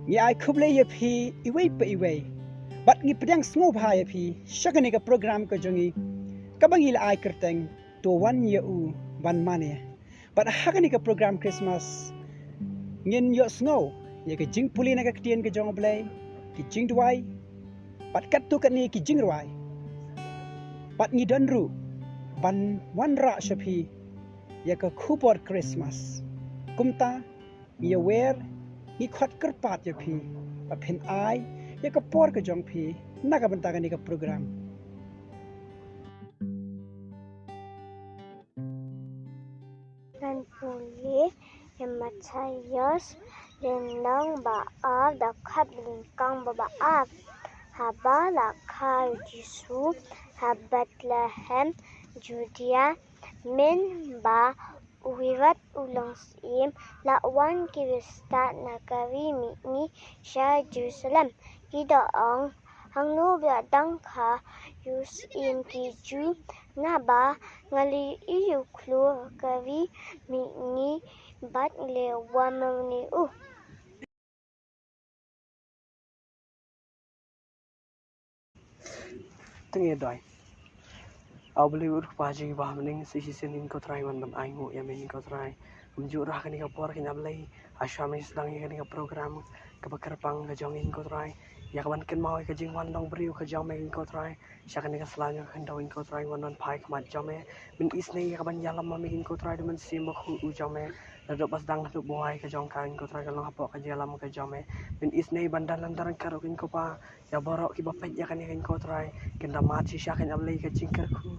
ngi ai khuble ye phi iwei pa iwei bat ngi pedang smo bha ye phi shakani ka program ka jongi kabangi la ai kerteng to 1 year u ban mane bat hakani ka program Christmas ngin yo snow ye ka jing puli na ka tien ka jong blai ki jing duai bat kat tu kan ni ki jing ruai bat ngi don ru ban wan ra shapi ye ka khupor Christmas kumta ngi wer ngi khat kerpat ye phi pa phen ai ye ka por ka jong phi na ka banta ka ni ka program dan puli yang macayos lenang ba ab da khat lingkang ba ab haba la khai jisu ha Bethlehem Judea min ba wirat ulang sim la wan kirista nagari ni sha Jerusalem kita ang hangno bia dang kha yus in ki ju na ba ngali iu klu kari mi ni bat le wamani u Tengi doi. Au beli urut paji bah mending sisi senin kau try man ban ai ngu ya menin kau try. Menjuk rah kini kau por kini ablay. Asyami sedang kini kau program kebakar pang kejongin kau try. Ya kawan ken mau kejing wan dong beriu kejong menin kau try. Syak kini keselanya kendawin kau try wan pai kemat jome. Min isne ya kawan jalan memin kau try demen simbok hu jome. Laduk pas dang laduk buai kejong kain kau try kalau hapok kejalam kejome. Min isne bandar lantaran karukin kau pa. Ya borok ki bapet ya kan kau try. Kenda mati syakin ablay kejing kerku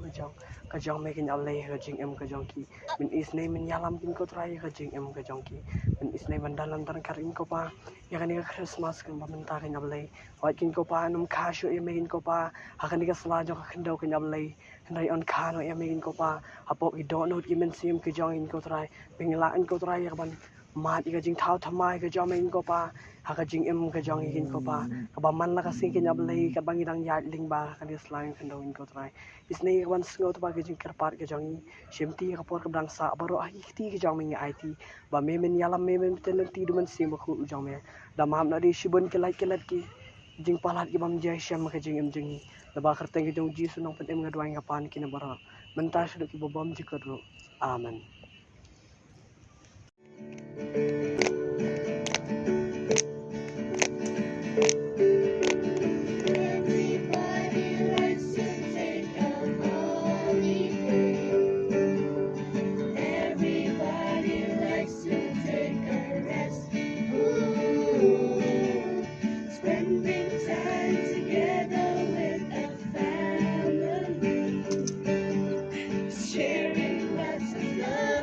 kejong mekin ablay kejing em kejong ki. Min isne min yalam kin kau try kejing em kejong ki. Min isne bandar lantaran karin kau pa. Ya kan Christmas kan bamenta kan ablay. Wait kin kau pa num kasyo ya mekin kau pa. Hakan ka selajo ka kendau kan ablay. Kendai on kano ya mekin kau pa. Apok i don't know imen sim kejong in kau try. Pengelaan kau try ya kan mat i kejing tau thamai kejong mekin kau pa. Hakajing em kejong ikin ko pa kabaman la kasi kinablay kabang idang yardling ba kanis lang kandawin ko try isne wan sngo to ba kejing kerpat kejong i shimti kapor kabang sa baro ahiti kejong mingi IT ba memen yalam memen telenti duman sim ko ujong me da mam na di shibon kelat ki jing palat ki bam jai syam kejing em jing da ba kerteng kejong ji sunong pen em ngadwang kapan kinabara mentas ki bobam jikadro amen. Sharing lots of love.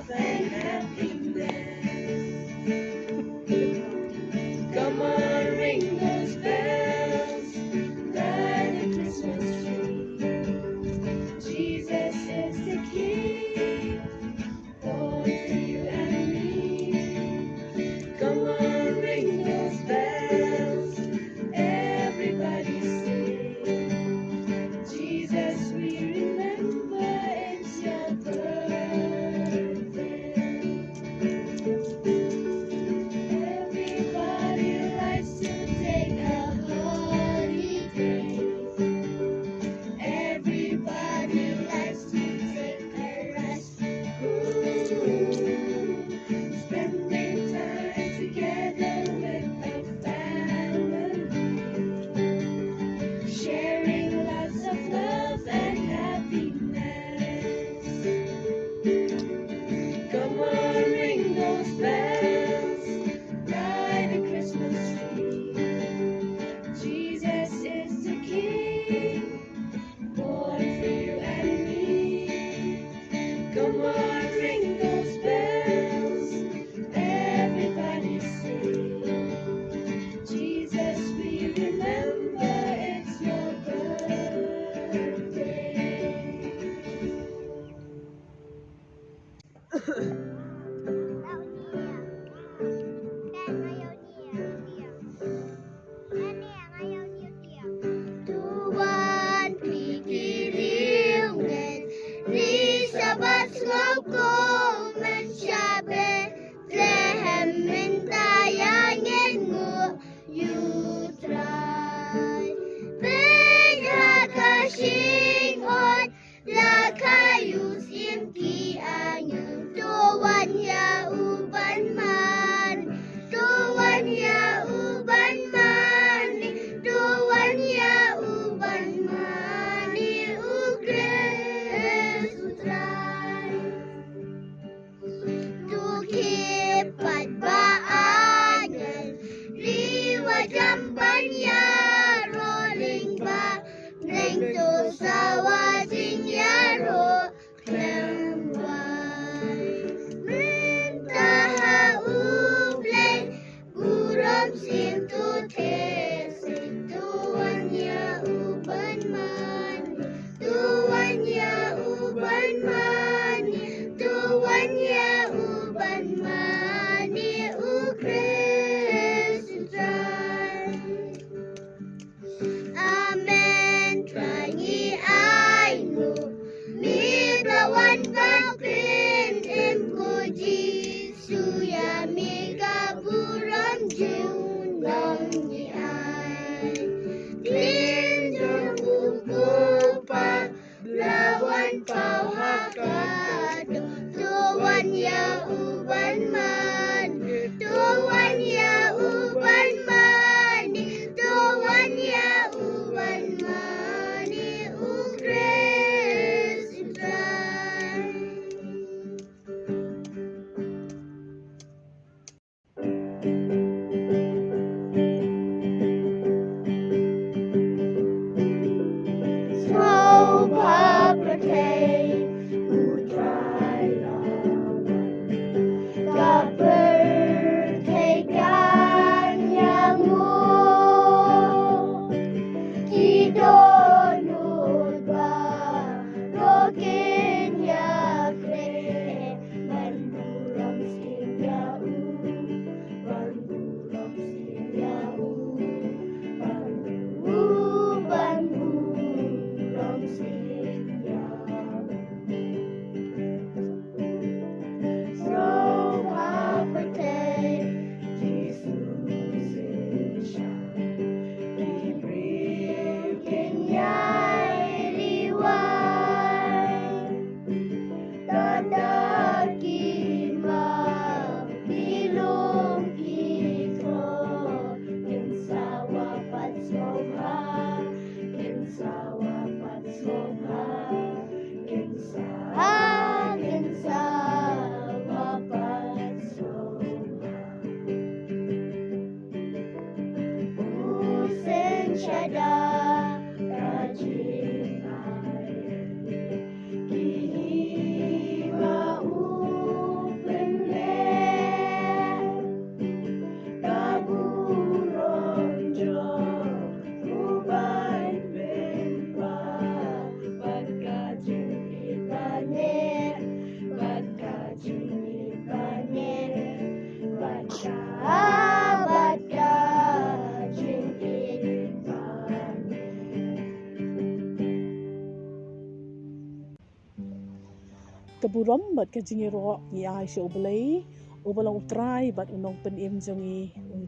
buram bat ka jingi ro ni ai sho blai ubalang utrai bat unong penim jongi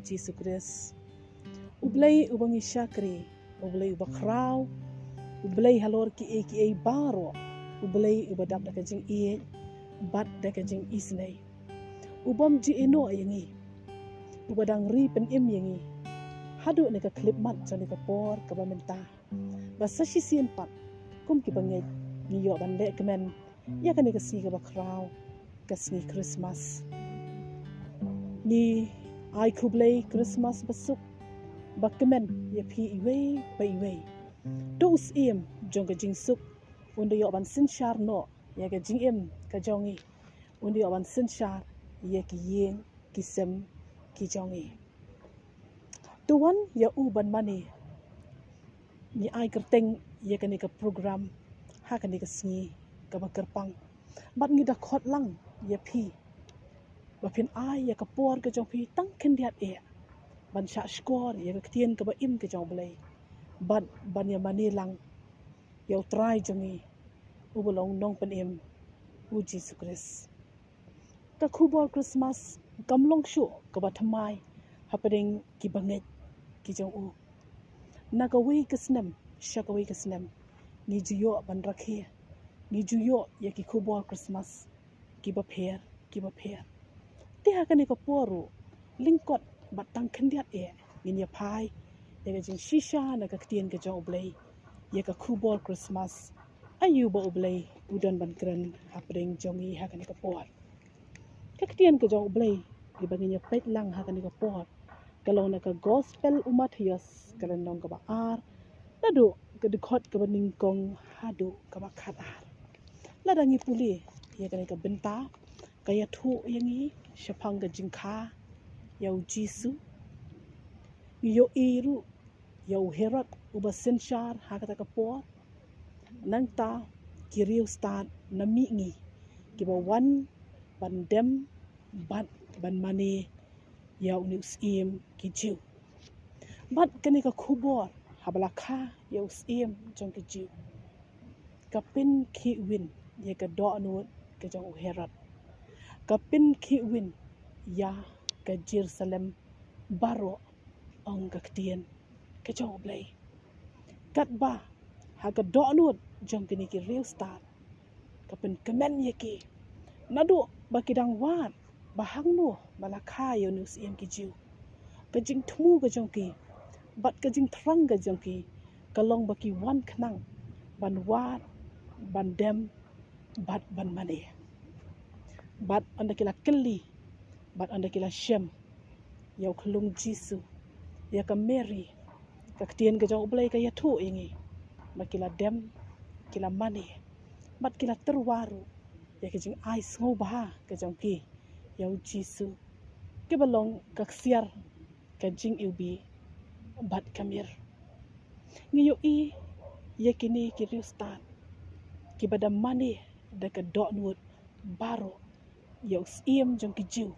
Jesu Kris. Ublay ubang isyakri, ublay ubakraw, ublay halor ki e baro, ublay ubadap da kajing iye, bat da kajing isnay. Ubam ji ino yangi, ubadang ri penim yangi, hadu ni ka klip mat sa ni ka por ka bamenta. Basa si pat, kum ki bangay niyo bande kemen, ya ka ni ka si ka bakraw, kasni Christmas. Ni ai kublay Christmas basuk bakkemen ya pi iwe pa iwe dos im jong ka jing suk undo yo ban sin shar no ya ka jing im ka jongi undo yo ban sin shar ya ki yen ki sem ki jongi tuan ya u ban mani ni ai kerteng ya ka ni ka program ha ka ni ka sngi ka ba kerpang bat ngi da khot lang ya pi ba phin ai ya ka por ka jong pi tang khen diat e ban sha skor ya ka tien ka ba im ka jong blai ban ya mani lang ya try jongi ubulong nong pen im u Jesu Kris ka khubor Christmas kamlong shu ka ba thamai happening ki banget ki jong u na ka wi ka snem sha ka wi ka snem ni juyo ban rakhe ni juyo ya ki khubor Christmas ki ba pher ti ha ka ni ka poru lingkot batang khendiat e ngin ya phai ya ka jing shisha na ka tien ka jong blai ya ka khubor Christmas ayu ba blai udon ban kran hapring jongi ha ka ni ka por ka tien ka jong blai di bangin ya pet lang ha ka ni ka por kalau na ka gospel umat hias kalan nong ka ba ar ladu ka dikhot ka baning kong hadu ka ba khat ar ladangi puli ya ka ni ka benta kaya thu yangi shapang ka jingkha yau Jesu yo iru yau Herod uba senshar hakata ka por nang ta kiriu start nami ngi kiba wan bandem ban mani yau news im ki jiu bat kani ka khubor habala kha yau im jong ki jiu kapin ki win ye ka do anu ka jong Herod kapin ki win ya ka Jerusalem baro ong ka tien ka jong blai kat ba ha ka do nut jong kini ki real start kapin kemen ye ki nadu ba kidang wat bahang nu malakha yo news em ki jiu ka jing thmu ka jong ki bat ka jing thrang ka jong ki kalong ba ki wan khnang ban wat ban dem bat ban mane bat anda kila kelli bat anda kila shem yau khlung Jesu ya ka Mary ka tien ka jong blai ka ya thu ingi makila dem kila mani bat kila terwaru ya ka jing ai sngo ba ka jong ki yau Jesu ke balong ka siar ka jing ubi bat kamir ngi yo i ya kini ki ristan ki badam mani da ka do nut baro yau iem jong ki jiu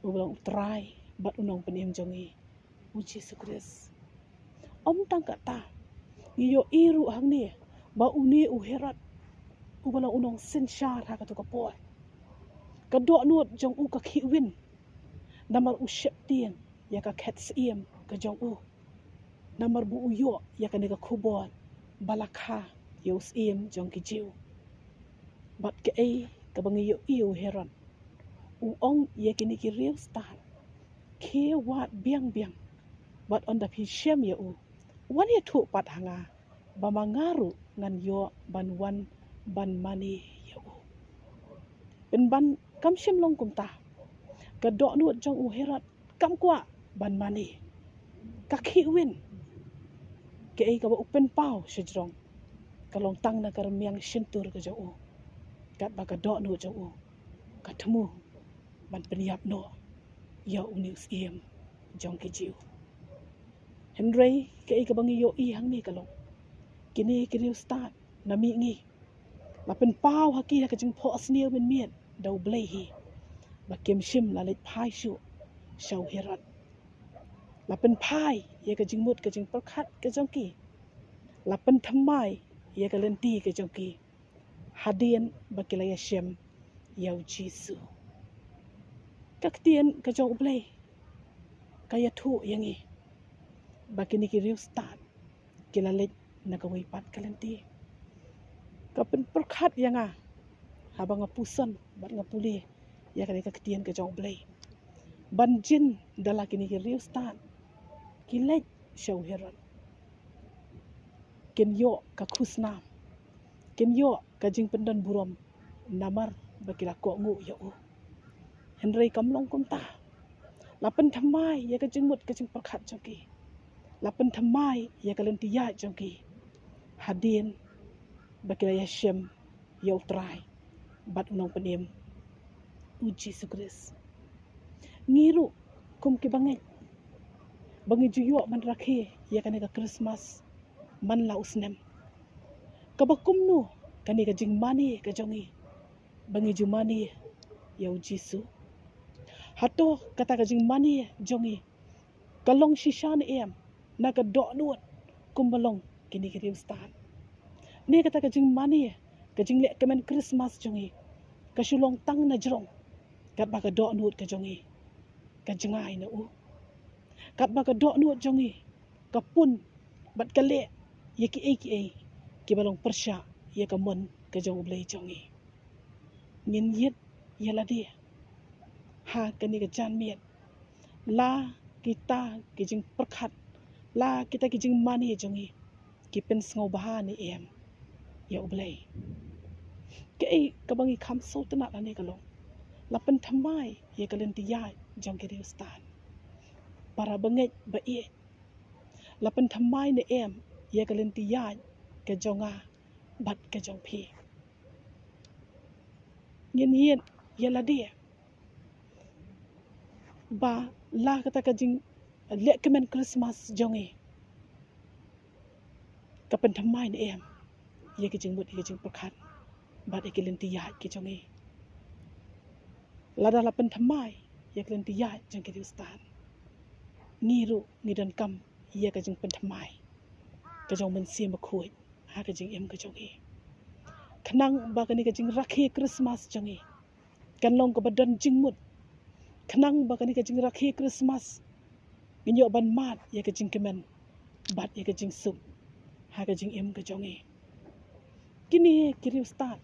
ulang utrai bat unong penim jongi u Jesu Kris om tang ka ta yo iru hang ni ba uni u Herod u bala unong sin shar ha ka to ka por ka do nut jong u ka khi win namar u shep tien ya ka khat iem ka jong u namar bu u yo ya ka ne ka khubor balakha yo iem jong ki jiu bat ke ai ka bangi yo iu Herod u ong ye kini ki real start ke wat biang bat on da phi shem ya u wan ye thu pat hanga ba mangaru ngan yo ban wan ban mani ya u ben ban kam shem long kum ta ka do nu jong u Herod kam kwa ban mani ka khi win ke ai ka ba upen pau shejrong ka long tang na kar miang shintur ka jo u kat ba ka do nu jo u ka thmu ban penyap no ya unius iem jong ki jiu Henry ke ai ka bangi yo i hang ni kalong kini kiriu start nami ngi ba pen pau haki ka jing pho asniu ben miet dau blai hi ba kem shim la let phai shu shau Herod la pen phai ye ka jing mut ka jing prakhat ka jong ki la pen thamai ye ka lenti ka jong ki hadien ba kilaya shem yau Jisu kaktian ka jong ublay kaya tu yangi bakini ki riu start kilalit nagawaypat kalanti kapen perkhat yanga habang ngapusan bat ngapuli ya kani kaktian ka jong ublay banjin dala kini ki riu start kilat syau heran ken yo ka khusna ken yo ka jing pendan burom namar bakila ko ngu ya u henry kamlong kumta lapan thamai ya ka jing mut ka jing perkhat joki lapan thamai ya ka lenti ya joki hadin bakila ya shem ya utrai bat unong penim uji sukris ngiru kum ki bangi juyo man rakhe ya kani ka Christmas man la usnem kabakum nu kani ka jing mani ka jongi bangi ju mani ya Jisu hato kata ka jing mani jongi kalong shishan em na ka do nuot kumbalong kini ka riu stan ni kata ka jing mani ka jing le kemen Christmas jongi ka shulong tang na jrong kat ba ka do nuot ka jongi ka jengai na u kat ba ka do nuot jongi ka pun bat ka le ye ki ki balong persya ye ka mon ka jong ublay jongi ngin yet ye la dia ha kani ka jan miet la kita ki jing perkhat la kita ki jing mani jongi ki pen sngo baha ni em ya ublay ke ka bangi kham so tana la ne kalong lapan thamai ye ka len ti ya jong ki riu stan para banget ba e lapan thamai ne em ye ka len ti ya ka jonga bat ka jong phi ngin yen ye la dia ba la kata ka jing le kemen Christmas jongi ka pen thamai ne em ye ka jing mut ye jing perkhat bat ke len ti ya ki jongi la da lapan thamai ye ka len ti ya jong ki riu stan ngiru ngidan kam ye ka jing pen thamai ka jong men sim ba khoi ha ka jing em ka jongi khnang ba kani ka jing rakhi Christmas jongi kan long ka badan jing mut khnang ba kani ka jing rakhi Christmas nginyo ban mat ye ka jing kemen bat ye ka jing sup ha ka jing em ka jongi kini kiriu start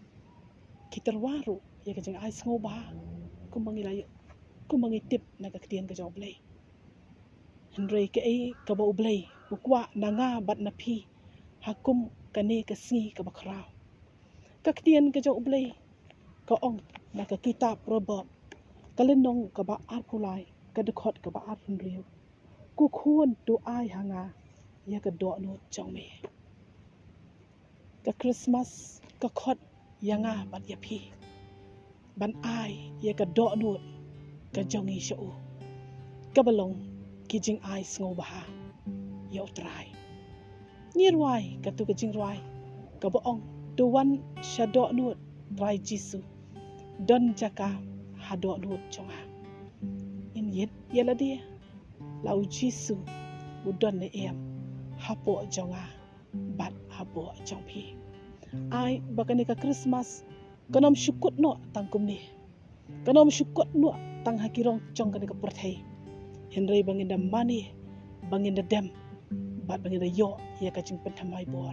kitarwaru ye ka jing ai sngo ba kumangilayo kumangitip na ka ktian ka jong blay henry ke ka ba ublay bukwa nanga bat na phi hakum kane ka singi ka bakrao kaktian ka jong ublay ka ong na ka kitab proverb kalenong ka ba arpulai ka dekhot ka ba arpunriu ku khun tu ai hanga ya ka do no jong me ka Christmas ka khot yanga bat ya phi ban ai ya ka do no ka jongi shu ka balong ki jing ai sngo ba ya utrai ni ruai ka tu ka jing ruai ka ba ong tu wan shado no rai Jisu don jaka hado no jonga in yet yela dia lau Jisu udon ne em hapo jonga bat hapo jong phi ai bakani ka Christmas kanom syukut no tangkum ni kanom syukut no tang hakirong jong kani ka perthai henry banginda mani banginda dem bat banginda yo ya ka jing penthamai bor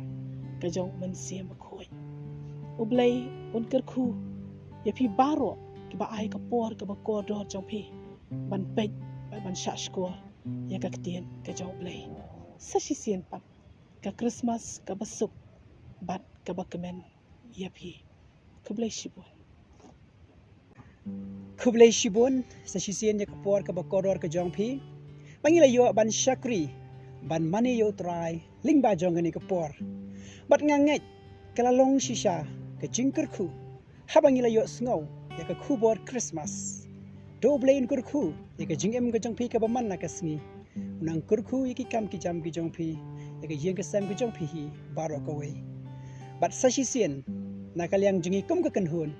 ka jong men sim khoi ublay un kerkhu ya phi baro ki ba ai ka por ka ba ko do jong phi ban pej ban shashkor ya ka ktien ka jong ublay sa sisien pap ka Christmas ka basuk bat ka bakemen ya phi kublay shibun sa sisien ya kapor ka bakoror ka jong phi pangila yo ban shakri ban mani yo try lingba jong ni kapor bat nganget kalalong shisha ka jingker khu habangila yo sngo ya ka khubor Christmas do blain kurkhu ya ka jingem ka jong phi ka baman na ka sngi unang kurkhu ya ki kam ki jam ki jong phi ya ka yeng ka sam ki jong phi hi baro ka we bat sa sisien na kalyang jingi kum ka kanhun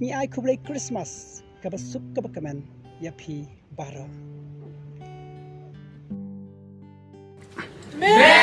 ni ai khublai Christmas ka basuk ka bakaman ya phi baro Merry